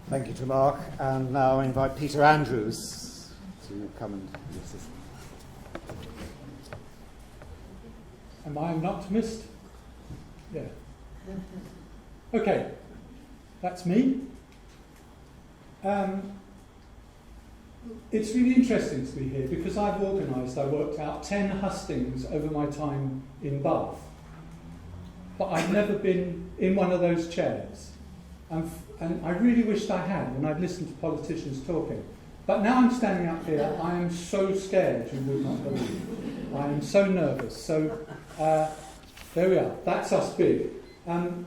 Thank you to Mark. And now I invite Peter Andrews to come and assist. Am I an optimist? Yeah. Okay, that's me. It's really interesting to be here because I worked out 10 hustings over my time in Bath. But I've never been in one of those chairs. And I really wished I had when I'd listened to politicians talking. But now I'm standing up here, I am so scared you would not believe. I am so nervous. So there we are. That's us big. I'm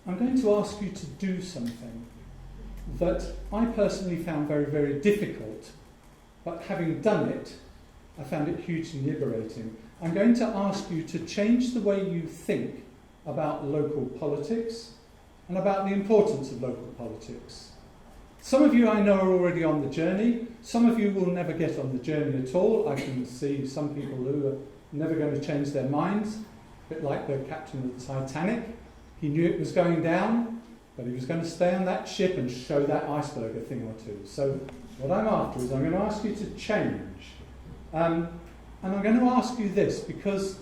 going to ask you to do something that I personally found very, very difficult. But having done it, I found it hugely liberating. I'm going to ask you to change the way you think about local politics and about the importance of local politics. Some of you I know are already on the journey. Some of you will never get on the journey at all. I can see some people who are never going to change their minds, a bit like the captain of the Titanic. He knew it was going down, but he was going to stay on that ship and show that iceberg a thing or two. So what I'm after is I'm going to ask you to change. And I'm going to ask you this, because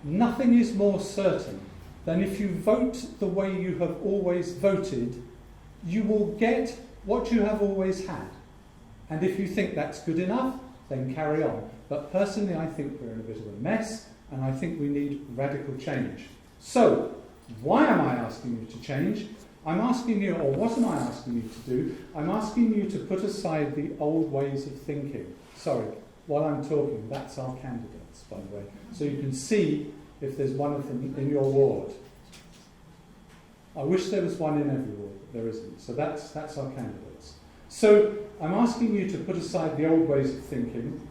nothing is more certain than if you vote the way you have always voted, you will get what you have always had. And if you think that's good enough, then carry on. But personally, I think we're in a bit of a mess, and I think we need radical change. So, why am I asking you to change? I'm asking you, or what am I asking you to do? I'm asking you to put aside the old ways of thinking. Sorry, while I'm talking, that's our candidates, by the way. So you can see if there's one of them in your ward. I wish there was one in every ward, but there isn't. So that's our candidates. So I'm asking you to put aside the old ways of thinking,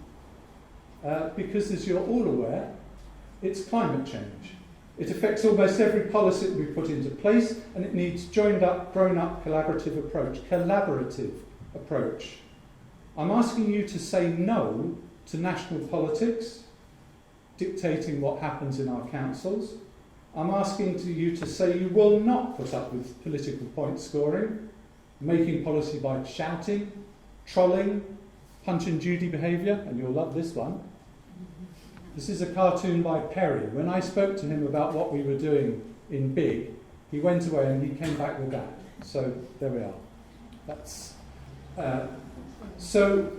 because as you're all aware, it's climate change. It affects almost every policy that we put into place, and it needs joined up, grown up, collaborative approach. I'm asking you to say no to national politics, dictating what happens in our councils. I'm asking you to say you will not put up with political point scoring, making policy by shouting, trolling, Punch and Judy behaviour, and you'll love this one. This is a cartoon by Perry. When I spoke to him about what we were doing in Big, he went away and he came back with that. So there we are. That's so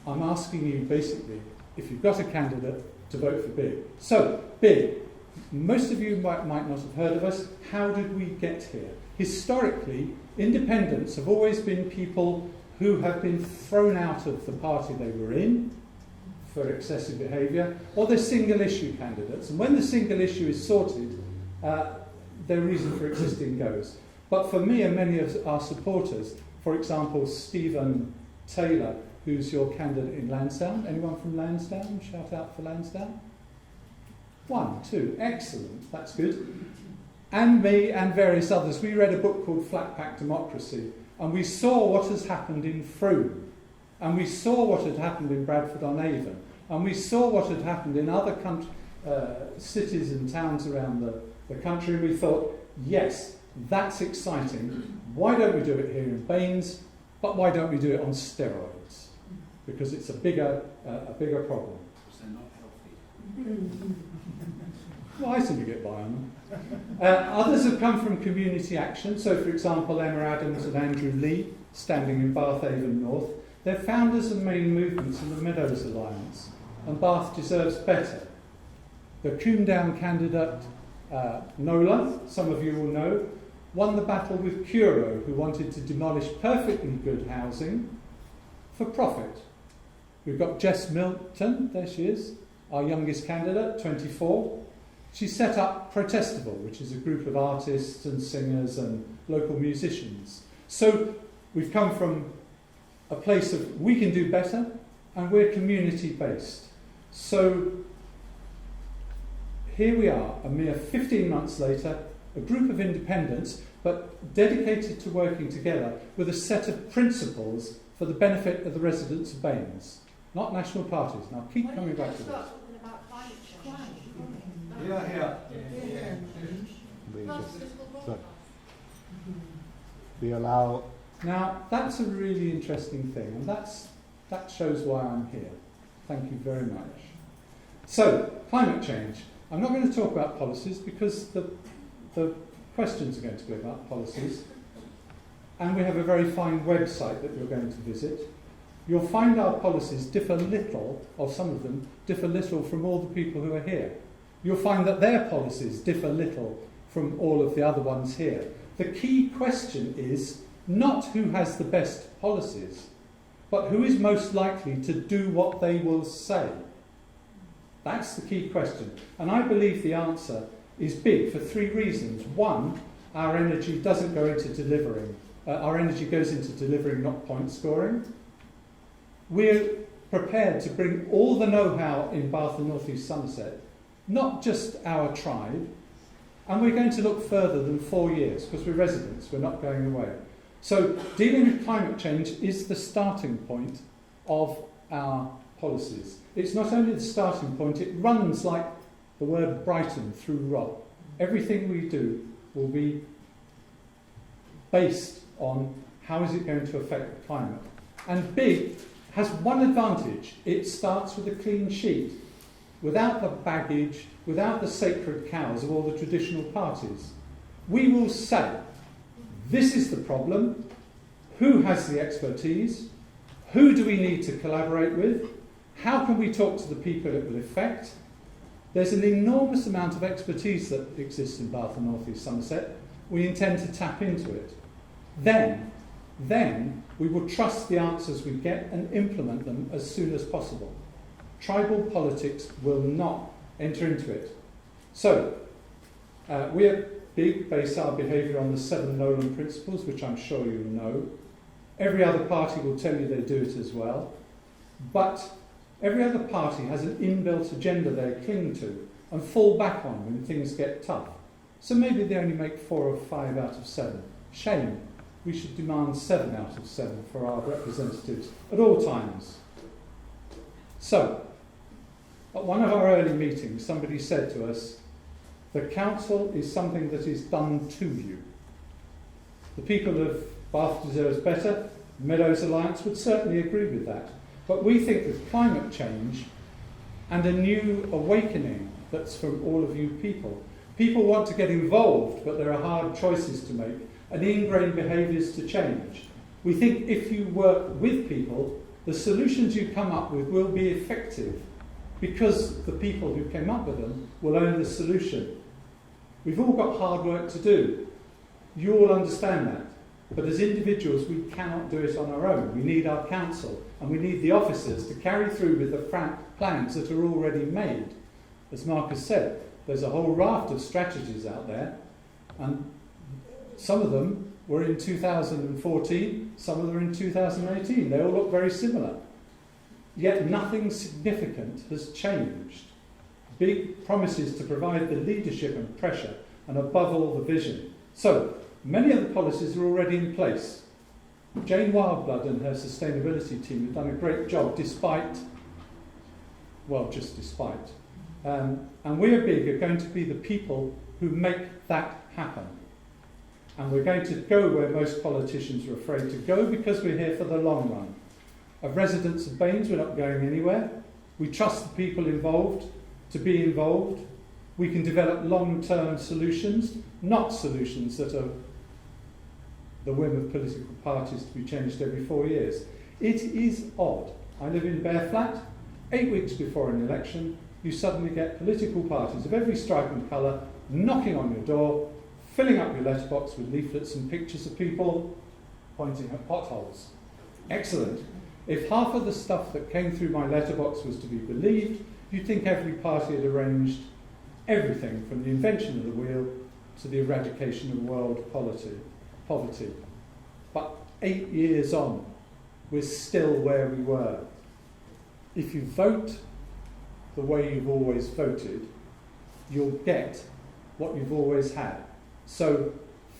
I'm asking you basically, if you've got a candidate, to vote for Big. So, Big. Most of you might not have heard of us. How did we get here? Historically, independents have always been people who have been thrown out of the party they were in for excessive behaviour, or they're single-issue candidates. And when the single issue is sorted, their reason for existing goes. But for me and many of our supporters, for example, Stephen Taylor, who's your candidate in Lansdowne. Anyone from Lansdowne? Shout out for Lansdowne. 1, 2, excellent, that's good. And me and various others, we read a book called Flat Pack Democracy, and we saw what has happened in Frome, and we saw what had happened in Bradford-on-Avon, and we saw what had happened in other cities and towns around the country, and we thought, yes, that's exciting. Why don't we do it here in Baines? But why don't we do it on steroids? Because it's a bigger problem. Because they're not healthy. Well, I seem to get by on them. Others have come from community action. So, for example, Emma Adams and Andrew Lee, standing in Bath Avon North. They're founders and main movements in the Meadows Alliance. And Bath deserves better. The Coombe Down candidate, Nola, some of you will know, won the battle with Curo, who wanted to demolish perfectly good housing for profit. We've got Jess Milton, there she is, our youngest candidate, 24. She set up Protestival, which is a group of artists and singers and local musicians. So we've come from a place of we can do better, and we're community-based. So here we are, a mere 15 months later, a group of independents, but dedicated to working together with a set of principles for the benefit of the residents of Baines, not national parties. Now keep coming back to this. Talking about climate change. Yeah. Plus fiscal broadcast. we allow... Now, that's a really interesting thing, and that shows why I'm here. Thank you very much. So, climate change. I'm not going to talk about policies because the questions are going to be about policies. And we have a very fine website that you're going to visit. You'll find our policies differ little, or some of them differ little from all the people who are here. You'll find that their policies differ little from all of the other ones here. The key question is not who has the best policies, but who is most likely to do what they will say. That's the key question. And I believe the answer is big for three reasons. One, our energy doesn't go into delivering. Our energy goes into delivering, not point scoring. We're prepared to bring all the know-how in Bath and North East Somerset, not just our tribe, and we're going to look further than 4 years because we're residents, we're not going away. So dealing with climate change is the starting point of our policies. It's not only the starting point, it runs like the word Brighton through Rob. Everything we do will be based on how is it going to affect the climate. And BIG has one advantage. It starts with a clean sheet, without the baggage, without the sacred cows of all the traditional parties. We will say, this is the problem, who has the expertise, who do we need to collaborate with, how can we talk to the people it will affect. There's an enormous amount of expertise that exists in Bath and North East Somerset. We intend to tap into it. Then we will trust the answers we get and implement them as soon as possible. Tribal politics will not enter into it. So, we at BIG base our behaviour on the 7 Nolan principles, which I'm sure you know. Every other party will tell you they do it as well. But every other party has an inbuilt agenda they cling to and fall back on when things get tough. So maybe they only make 4 or 5 out of 7. Shame. We should demand 7 out of 7 for our representatives at all times. So, at one of our early meetings, somebody said to us, the council is something that is done to you. The people of Bath deserves better. Meadows Alliance would certainly agree with that. But we think with climate change and a new awakening that's from all of you people, people want to get involved, but there are hard choices to make and ingrained behaviours to change. We think if you work with people, the solutions you come up with will be effective because the people who came up with them will own the solution. We've all got hard work to do. You all understand that. But as individuals, we cannot do it on our own. We need our council and we need the officers to carry through with the plans that are already made. As Marcus said, there's a whole raft of strategies out there, and some of them were in 2014, some of them are in 2018. They all look very similar. Yet nothing significant has changed. BIG promises to provide the leadership and pressure, and above all the vision. So, many of the policies are already in place. Jane Wildblood and her sustainability team have done a great job despite. And we at BIG are going to be the people who make that happen. And we're going to go where most politicians are afraid to go because we're here for the long run. As residents of Baines, we're not going anywhere. We trust the people involved to be involved. We can develop long-term solutions, not solutions that are the whim of political parties to be changed every 4 years. It is odd. I live in Bear Flat. 8 weeks before an election, you suddenly get political parties of every stripe and colour knocking on your door, filling up your letterbox with leaflets and pictures of people pointing at potholes. Excellent. If half of the stuff that came through my letterbox was to be believed, you'd think every party had arranged everything from the invention of the wheel to the eradication of world poverty. But 8 years on, we're still where we were. If you vote the way you've always voted, you'll get what you've always had. So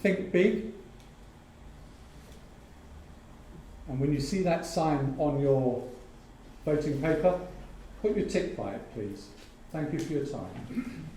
think big. And when you see that sign on your voting paper, put your tick by it, please. Thank you for your time.